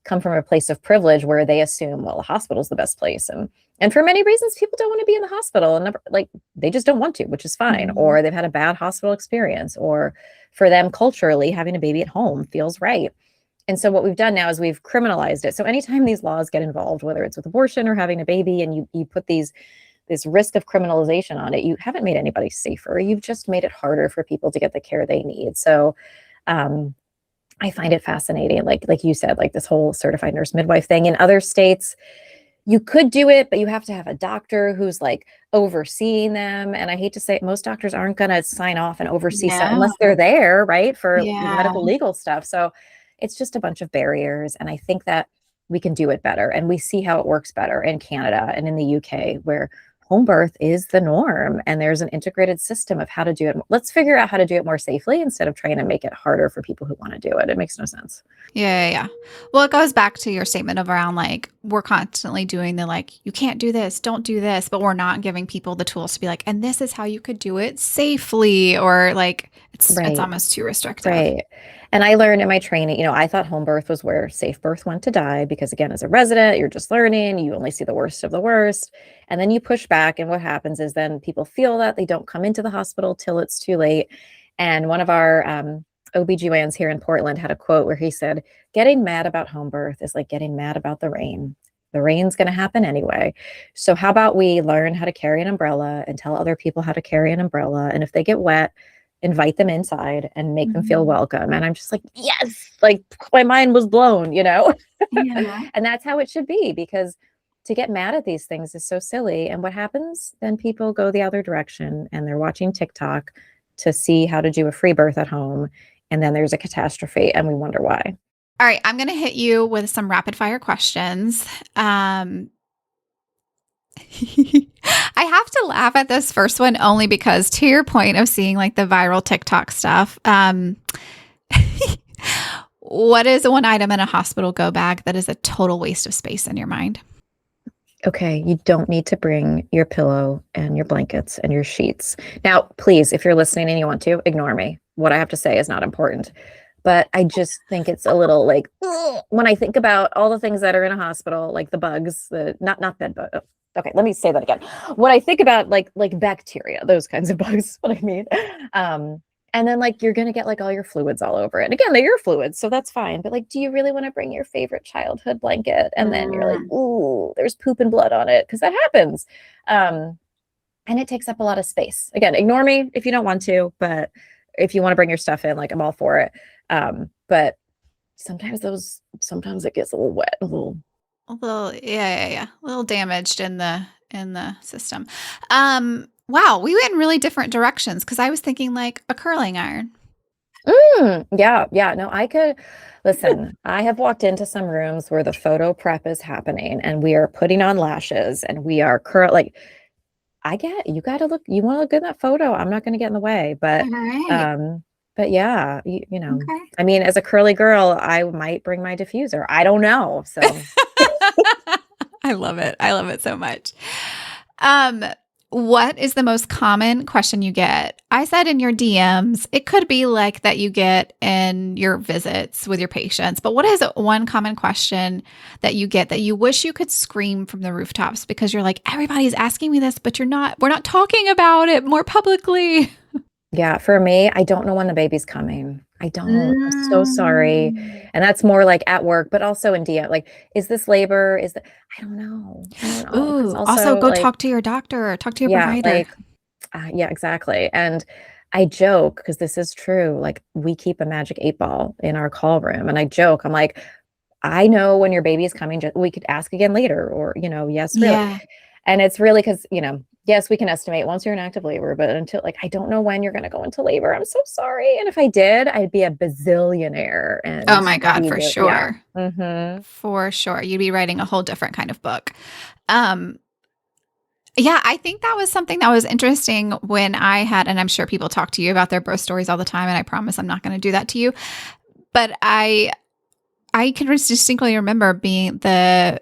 come from a place of privilege where they assume, well, the hospital's the best place. And for many reasons, people don't want to be in the hospital, and never, like, they just don't want to, which is fine. Mhm. Or they've had a bad hospital experience, or for them culturally, having a baby at home feels right. And so what we've done now is we've criminalized it. So anytime these laws get involved, whether it's with abortion or having a baby, and you put this risk of criminalization on it, you haven't made anybody safer. You've just made it harder for people to get the care they need. So um, I find it fascinating. Like you said, like this whole certified nurse midwife thing. In other states, you could do it, but you have to have a doctor who's like overseeing them. And I hate to say it, most doctors aren't going to sign off and oversee some No. unless they're there, right, for Yeah. medical legal stuff. So it's just a bunch of barriers. And I think that we can do it better. And we see how it works better in Canada and in the UK, where home birth is the norm. And there's an integrated system of how to do it. Let's figure out how to do it more safely instead of trying to make it harder for people who want to do it. It makes no sense. Yeah. Well, it goes back to your statement of around like we're constantly doing the like you can't do this, don't do this, but we're not giving people the tools to be like, and this is how you could do it safely, or like it's Right. almost too restrictive. Right. And I learned in my training, I thought home birth was where safe birth went to die because, again, as a resident, you're just learning, you only see the worst of the worst. And then you push back. And what happens is then people feel that they don't come into the hospital till it's too late. And one of our OBGYNs here in Portland had a quote where he said, getting mad about home birth is like getting mad about the rain. The rain's going to happen anyway. So how about we learn how to carry an umbrella and tell other people how to carry an umbrella? And if they get wet, invite them inside and make them feel Mhm. welcome. And I'm just like, yes, like my mind was blown. Yeah. And that's how it should be, because to get mad at these things is so silly. And what happens? Then people go the other direction and they're watching TikTok to see how to do a free birth at home. And then there's a catastrophe and we wonder why. All right, I'm going to hit you with some rapid fire questions. I have to laugh at this first one only because, to your point of seeing like the viral TikTok stuff, what is one item in a hospital go bag that is a total waste of space in your mind? Okay, you don't need to bring your pillow and your blankets and your sheets. Now, please, if you're listening and you want to, ignore me. What I have to say is not important. But I just think it's a little like, ugh, when I think about all the things that are in a hospital, like the bugs, the not bed bug. Okay, let me say that again. When I think about like bacteria, those kinds of bugs, what I mean. Um, and then like you're gonna get like all your fluids all over it. And again, they're your fluids, so that's fine. But like, do you really want to bring your favorite childhood blanket? And then you're like, Mm. ooh, there's poop and blood on it, because that happens. Um, and it takes up a lot of space. Again, ignore me if you don't want to, but if you want to bring your stuff in, like I'm all for it. But sometimes it gets a little wet, a little. A little, yeah. A little damaged in the system. Wow, we went in really different directions because I was thinking like a curling iron. Yeah. No, I could listen. I have walked into some rooms where the photo prep is happening and we are putting on lashes and we are curl like I get you got to look, you want to look good in that photo. I'm not going to get in the way, All right. but yeah, you know, Okay. I mean, as a curly girl, I might bring my diffuser. I don't know. So I love it. I love it so much. Um, what is the most common question you get? I said in your DMs. It could be like that you get in your visits with your patients, but what is one common question that you get that you wish you could scream from the rooftops because you're like, everybody's asking me this, but we're not talking about it more publicly. yeah, for me, I don't know when the baby's coming. I don't. I'm so sorry. Mm. And that's more like at work, but also in DM. Like, is this labor? I don't know. I don't know. Because Ooh, also also, go like, talk to your doctor or talk to your yeah, provider. like, yeah, exactly. And I joke because this is true. Like we keep a magic 8 ball in our call room, and I joke. I'm like, I know when your baby is coming. We could ask again later, or yes, really. Yeah. And it's really because yes, we can estimate once you're in active labor, but until like I don't know when you're going to go into labor. I'm so sorry. And if I did, I'd be a bazillionaire. Oh And my God, you for would, yeah. sure. Mm-hmm. For sure. You'd be writing a whole different kind of book. Um, yeah, I think that was something that was interesting when I had, and I'm sure people talk to you about their birth stories all the time, and I promise I'm not going to do that to you. But I can distinctly remember being the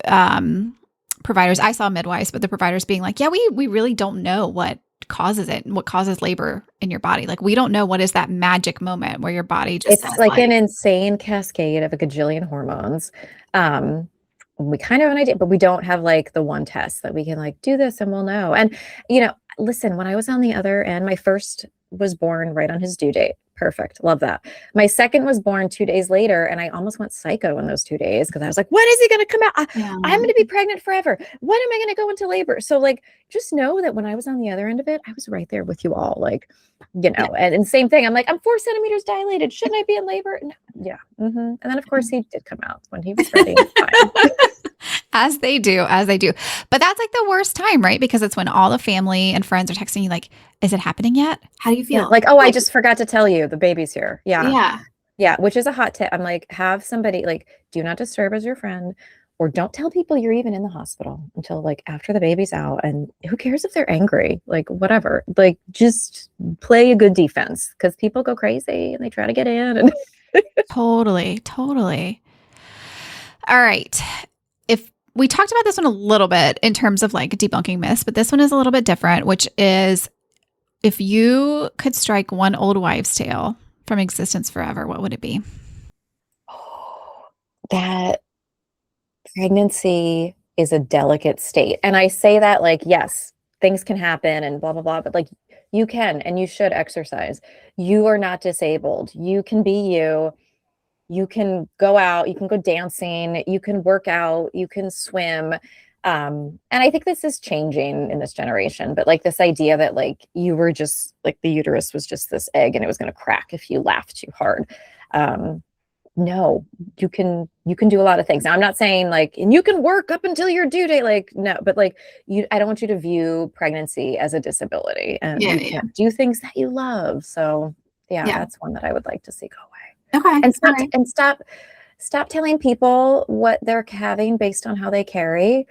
providers. I saw midwives, but the providers being like, "Yeah, we really don't know what causes it, and what causes labor in your body. Like, we don't know what is that magic moment where your body just It's says, like an like, insane cascade of a gajillion hormones. Um, we kind of have an idea, but we don't have like the one test that we can like do this and we'll know. And listen, when I was on the other end, my first was born right on his due date. Perfect. Love that. My second was born 2 days later, and I almost went psycho in those 2 days because I was like, when is he going to come out? yeah, I'm going to be pregnant forever. When am I going to go into labor? So, like, just know that when I was on the other end of it, I was right there with you all. Like, yeah." and same thing. I'm like, I'm 4 centimeters dilated. Shouldn't I be in labor? No. Yeah. And then, of course, he did come out when he was ready. Fine. As they do, as they do. But that's like the worst time, right? Because it's when all the family and friends are texting you, like, is it happening yet? How do you Yeah. feel? Like, oh, I Like, just forgot to tell you the baby's here. Yeah. yeah. Yeah. Which is a hot tip. I'm like, have somebody like, do not disturb as your friend, or don't tell people you're even in the hospital until like after the baby's out. And who cares if they're angry? Like, whatever. Like, just play a good defense because people go crazy and they try to get in. And Totally, totally. All right. If we talked about this one a little bit in terms of like debunking myths, but this one is a little bit different, which is if you could strike one old wives' tale from existence forever, what would it be? that pregnancy is a delicate state. And I say that like, yes, things can happen and blah, blah, blah, but like you can and you should exercise. You are not disabled. You can be you. You can go out, you can go dancing, you can work out, you can swim. And I think this is changing in this generation, but like this idea that like you were just like the uterus was just this egg and it was going to crack if you laughed too hard. Um, no, you can do a lot of things. Now, I'm not saying like, and you can work up until your due date, like no, but like I don't want you to view pregnancy as a disability, and Yeah, you yeah, can't do things that you love. So yeah, yeah. that's one that I would like to see go away. Okay. And All right. stop telling people what they're having based on how they carry.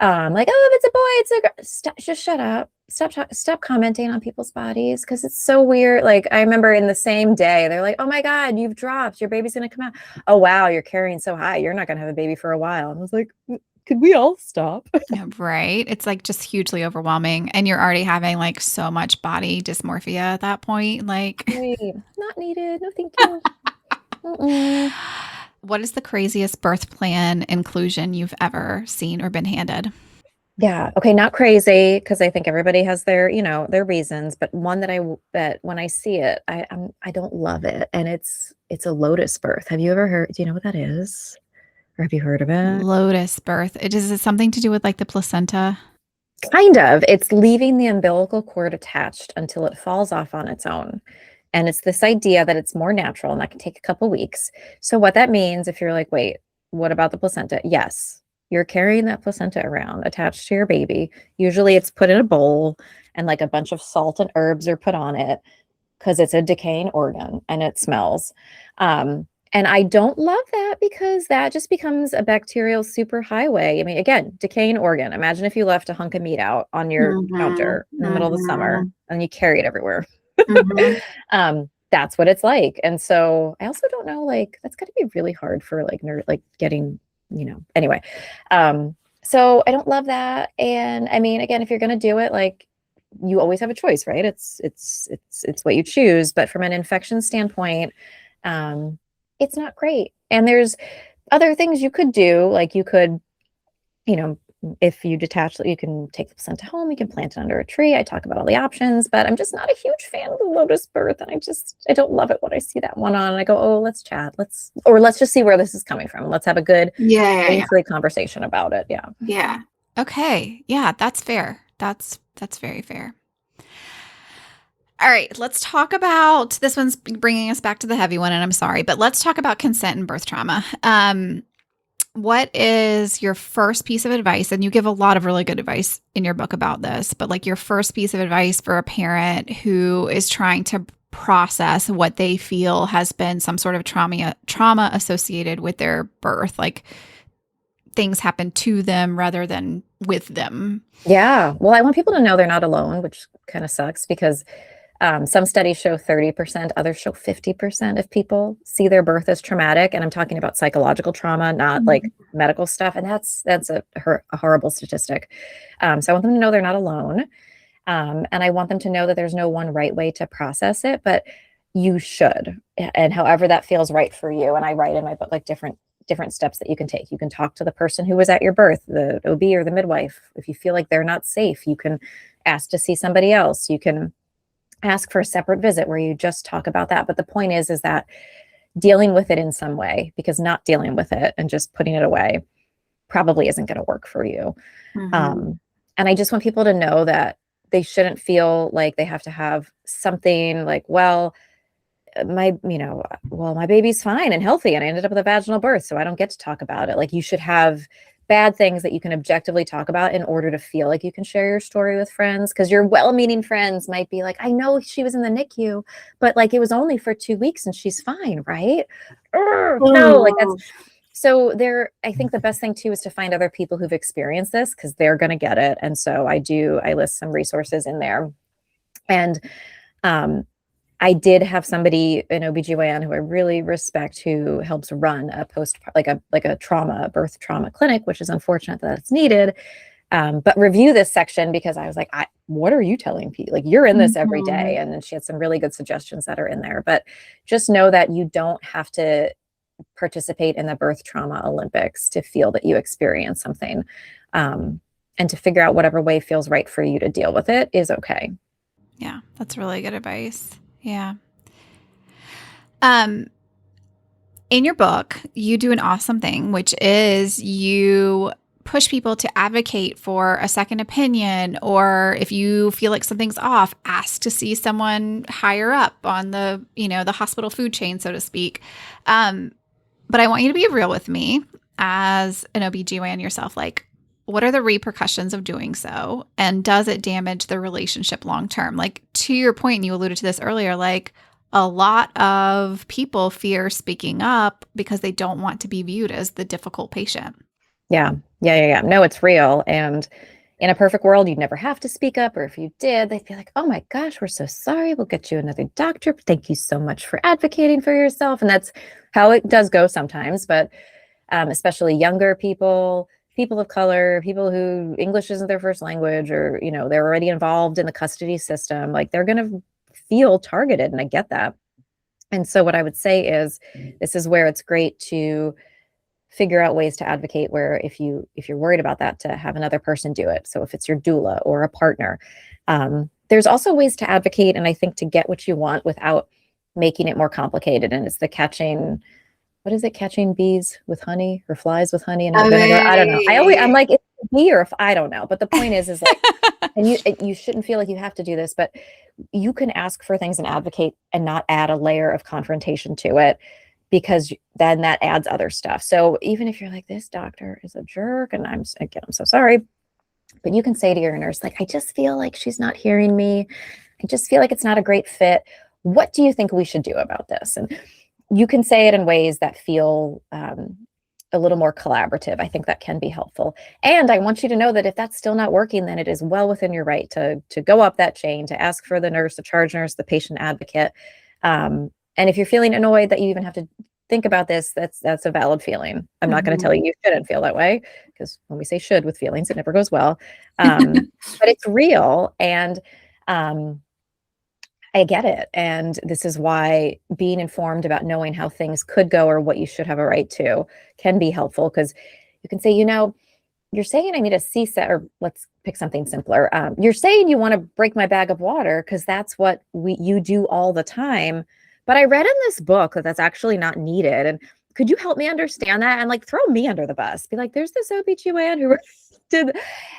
Like, oh, if it's a boy, it's a girl. Just shut up. Stop commenting on people's bodies because it's so weird. Like I remember in the same day, they're like, "Oh my God, you've dropped. Your baby's gonna come out. Oh wow, you're carrying so high. You're not gonna have a baby for a while." And I was like, "Could we all stop?" Yeah, right. It's like just hugely overwhelming. And you're already having like so much body dysmorphia at that point. Like, Wait, not needed. No, thank you. Mm-mm. what is the craziest birth plan inclusion you've ever seen or been handed? Yeah. Okay. Not crazy because I think everybody has their reasons, but one that when I see it, I don't love it, and it's a lotus birth. Have you ever heard? Do you know what that is, or have you heard of it? Lotus birth. Is it something to do with like the placenta? Kind of. It's leaving the umbilical cord attached until it falls off on its own. And it's this idea that it's more natural and that can take a couple weeks. So what that means, if you're like, wait, what about the placenta? Yes, you're carrying that placenta around attached to your baby. Usually it's put in a bowl and like a bunch of salt and herbs are put on it because it's a decaying organ and it smells. And I don't love that because that just becomes a bacterial superhighway. I mean, again, decaying organ. Imagine if you left a hunk of meat out on your Mhm, counter in the middle of the summer mhm, and you carry it everywhere. mhm. That's what it's like. And so I also don't know, like, that's gotta be really hard for like like getting, anyway. So I don't love that. And I mean, again, if you're gonna do it, like you always have a choice, right? It's what you choose. But from an infection standpoint, um, it's not great. And there's other things you could do, like you could, you know, if you detach, you can take the placenta home, you can plant it under a tree. I talk about all the options, but I'm just not a huge fan of the lotus birth. And I don't love it when I see that one on and I go, oh, let's chat. Let's just see where this is coming from. Let's have a good, Yeah, yeah, yeah. pain-free conversation about it. Yeah. Yeah. Okay. Yeah, that's fair. That's very fair. All right, let's talk about this one's bringing us back to the heavy one, and I'm sorry, but let's talk about consent and birth trauma. What is your first piece of advice? And you give a lot of really good advice in your book about this, but like your first piece of advice for a parent who is trying to process what they feel has been some sort of trauma associated with their birth, like things happen to them rather than with them. Yeah. Well, I want people to know they're not alone, which kind of sucks because some studies show 30%, others show 50% of people see their birth as traumatic. And I'm talking about psychological trauma, not like medical stuff. And that's a horrible statistic. So I want them to know they're not alone. And I want them to know that there's no one right way to process it, but you should. And however that feels right for you. And I write in my book like different steps that you can take. You can talk to the person who was at your birth, the OB or the midwife. If you feel like they're not safe, you can ask to see somebody else. You can ask for a separate visit where you just talk about that. But the point is that dealing with it in some way, because not dealing with it and just putting it away probably isn't going to work for you. And I just want people to know that they shouldn't feel like they have to have something like, well, my baby's fine and healthy and I ended up with a vaginal birth, so I don't get to talk about it. Like, you should have bad things that you can objectively talk about in order to feel like you can share your story with friends, because your well-meaning friends might be like, I know she was in the NICU, but like it was only for 2 weeks and she's fine, right? No, like that's so there. I think the best thing too is to find other people who've experienced this, because they're going to get it. And so I list some resources in there. And I did have somebody, an OBGYN who I really respect, who helps run a birth trauma clinic, which is unfortunate that it's needed. But review this section, because I was like, what are you telling people? Like, you're in this every day. And then she had some really good suggestions that are in there. But just know that you don't have to participate in the birth trauma Olympics to feel that you experience something. And to figure out whatever way feels right for you to deal with it is okay. Yeah, that's really good advice. Yeah. In your book, you do an awesome thing, which is you push people to advocate for a second opinion, or if you feel like something's off, ask to see someone higher up on the, the hospital food chain, so to speak. But I want you to be real with me as an OBGYN yourself. Like, what are the repercussions of doing so? And does it damage the relationship long-term? Like, to your point, and you alluded to this earlier, like a lot of people fear speaking up because they don't want to be viewed as the difficult patient. Yeah. No, it's real. And in a perfect world, you'd never have to speak up. Or if you did, they'd be like, oh my gosh, we're so sorry. We'll get you another doctor. Thank you so much for advocating for yourself. And that's how it does go sometimes. But especially younger people of color, people who English isn't their first language, or, they're already involved in the custody system, like they're going to feel targeted. And I get that. And so what I would say is, this is where it's great to figure out ways to advocate, where if you're worried about that, to have another person do it. So if it's your doula or a partner, there's also ways to advocate. And I think to get what you want without making it more complicated. And it's the catching bees with honey, or flies with honey and not vinegar. I don't know. I'm like, it's a bee, or if I don't know. But the point is like, and you shouldn't feel like you have to do this, but you can ask for things and advocate and not add a layer of confrontation to it, because then that adds other stuff. So even if you're like, this doctor is a jerk, and I'm so sorry, but you can say to your nurse, like, I just feel like she's not hearing me. I just feel like it's not a great fit. What do you think we should do about this? And you can say it in ways that feel a little more collaborative. I think that can be helpful. And I want you to know that if that's still not working, then it is well within your right to go up that chain, to ask for the nurse, the charge nurse, the patient advocate. And if you're feeling annoyed that you even have to think about this, that's a valid feeling. I'm not going to tell you shouldn't feel that way, because when we say should with feelings, it never goes well. But it's real. And I get it. And this is why being informed about knowing how things could go, or what you should have a right to, can be helpful, because you can say, you're saying I need a C-set, or let's pick something simpler. You're saying you want to break my bag of water because that's what you do all the time. But I read in this book that that's actually not needed. And could you help me understand that? And like, throw me under the bus. Be like, there's this OBGYN who did.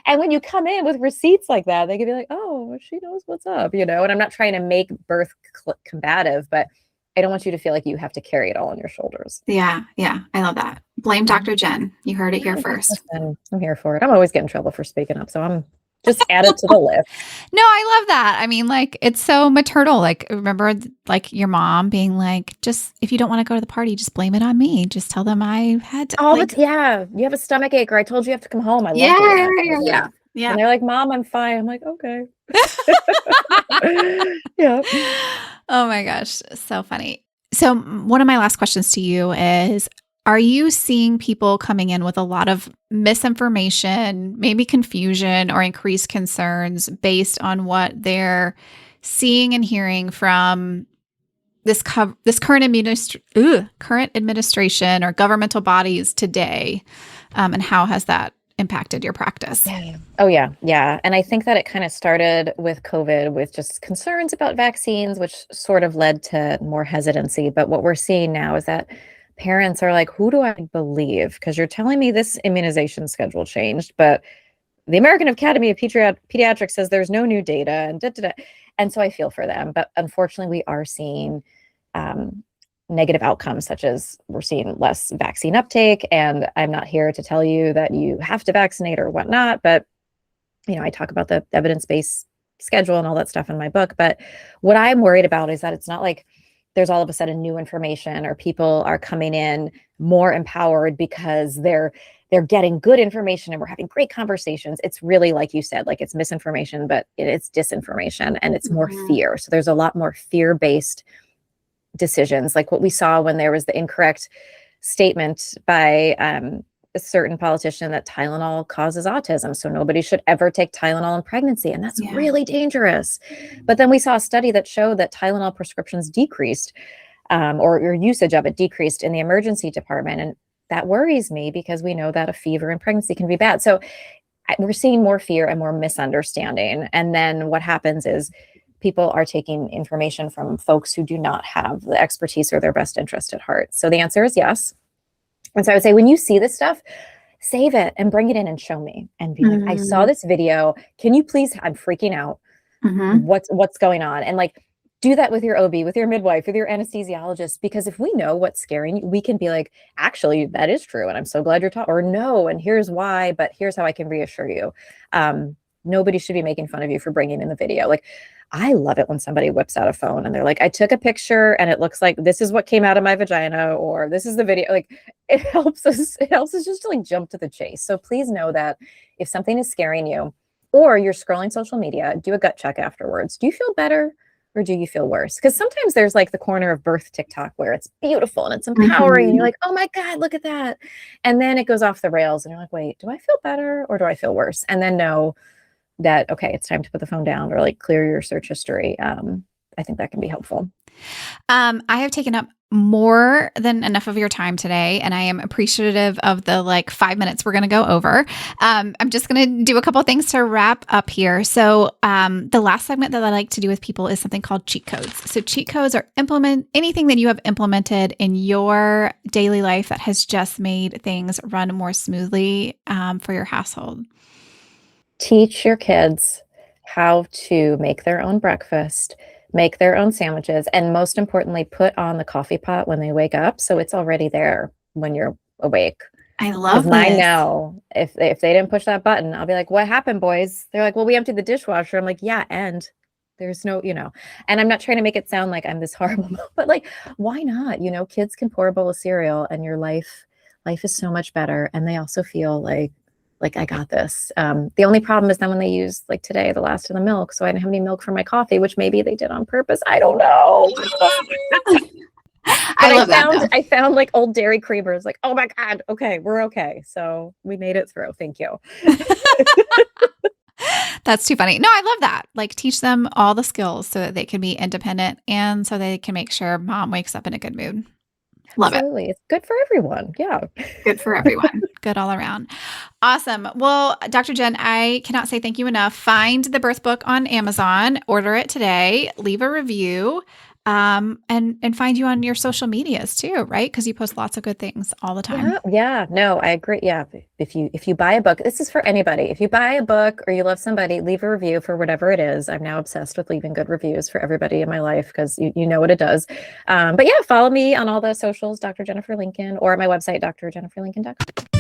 And when you come in with receipts like that, they can be like, oh, she knows what's up, you know? And I'm not trying to make birth combative, but I don't want you to feel like you have to carry it all on your shoulders. Yeah. Yeah. I love that. Blame Dr. Jen. You heard it here first. Listen, I'm here for it. I'm always getting in trouble for speaking up. So I'm just add it to the list. No, I love that. I mean, like, it's so maternal. Like, remember, like, your mom being like, just if you don't want to go to the party, just blame it on me. Just tell them I had to. Oh, Like, yeah. You have a stomach ache, or I told you have to come home. I love yeah, doing that. yeah. And they're like, Mom, I'm fine. I'm like, okay. Yeah. Oh my gosh. So funny. So, one of my last questions to you is, are you seeing people coming in with a lot of misinformation, maybe confusion or increased concerns based on what they're seeing and hearing from this current administration or governmental bodies today? And how has that impacted your practice? Yeah. Oh, yeah. Yeah. And I think that it kind of started with COVID with just concerns about vaccines, which sort of led to more hesitancy. But what we're seeing now is that parents are like, who do I believe? Because you're telling me this immunization schedule changed, but the American Academy of Pediatrics says there's no new data and da, da, da. And so I feel for them. But unfortunately, we are seeing negative outcomes, such as we're seeing less vaccine uptake. And I'm not here to tell you that you have to vaccinate or whatnot, but I talk about the evidence-based schedule and all that stuff in my book. But what I'm worried about is that it's not like there's all of a sudden new information or people are coming in more empowered because they're getting good information and we're having great conversations. It's really, like you said, like it's misinformation, but it's disinformation and it's more fear. So there's a lot more fear-based decisions, like what we saw when there was the incorrect statement by a certain politician that Tylenol causes autism. So nobody should ever take Tylenol in pregnancy. And that's really dangerous. But then we saw a study that showed that Tylenol prescriptions decreased or your usage of it decreased in the emergency department. And that worries me because we know that a fever in pregnancy can be bad. So we're seeing more fear and more misunderstanding. And then what happens is people are taking information from folks who do not have the expertise or their best interest at heart. So the answer is yes. And so I would say, when you see this stuff, save it and bring it in and show me and be like, I saw this video. Can you please, I'm freaking out. What's going on? And like, do that with your OB, with your midwife, with your anesthesiologist, because if we know what's scaring you, we can be like, actually, that is true. And I'm so glad you're taught, or no, and here's why, but here's how I can reassure you. Nobody should be making fun of you for bringing in the video. Like, I love it when somebody whips out a phone and they're like, I took a picture and it looks like this is what came out of my vagina, or this is the video. Like, it helps us just to like jump to the chase. So please know that if something is scaring you or you're scrolling social media, do a gut check afterwards. Do you feel better or do you feel worse? Because sometimes there's like the corner of birth TikTok where it's beautiful and it's empowering and you're like, oh my God, look at that. And then it goes off the rails and you're like, wait, do I feel better or do I feel worse? And then know that, okay, it's time to put the phone down or like clear your search history. I think that can be helpful. I have taken up more than enough of your time today, and I am appreciative of the like 5 minutes we're going to go over. I'm just going to do a couple things to wrap up here. So the last segment that I like to do with people is something called cheat codes. So cheat codes are anything that you have implemented in your daily life that has just made things run more smoothly for your household. Teach your kids how to make their own breakfast, make their own sandwiches, and most importantly, put on the coffee pot when they wake up so it's already there when you're awake. I love this. Mine now, if they didn't push that button, I'll be like, what happened, boys? They're like, well, we emptied the dishwasher. I'm like, yeah, and there's no, and I'm not trying to make it sound like I'm this horrible, but like, why not? Kids can pour a bowl of cereal and your life is so much better. And they also feel like I got this. The only problem is then when they use, like today, the last of the milk. So I didn't have any milk for my coffee, which maybe they did on purpose. I don't know. I found like old dairy creamers, like, oh my God, okay, we're okay. So we made it through. Thank you. That's too funny. No, I love that. Like, teach them all the skills so that they can be independent and so they can make sure mom wakes up in a good mood. Love Absolutely. It's good for everyone. Yeah. Good for everyone. Good all around. Awesome. Well, Dr. Jen, I cannot say thank you enough. Find the birth book on Amazon, order it today, leave a review. and find you on your social medias too, right? Because you post lots of good things all the time. Yeah, no, I agree. Yeah, if you buy a book, this is for anybody. If you buy a book or you love somebody, leave a review for whatever it is. I'm now obsessed with leaving good reviews for everybody in my life because you know what it does. But yeah, follow me on all the socials, Dr. Jennifer Lincoln, or at my website, drjenniferlincoln.com.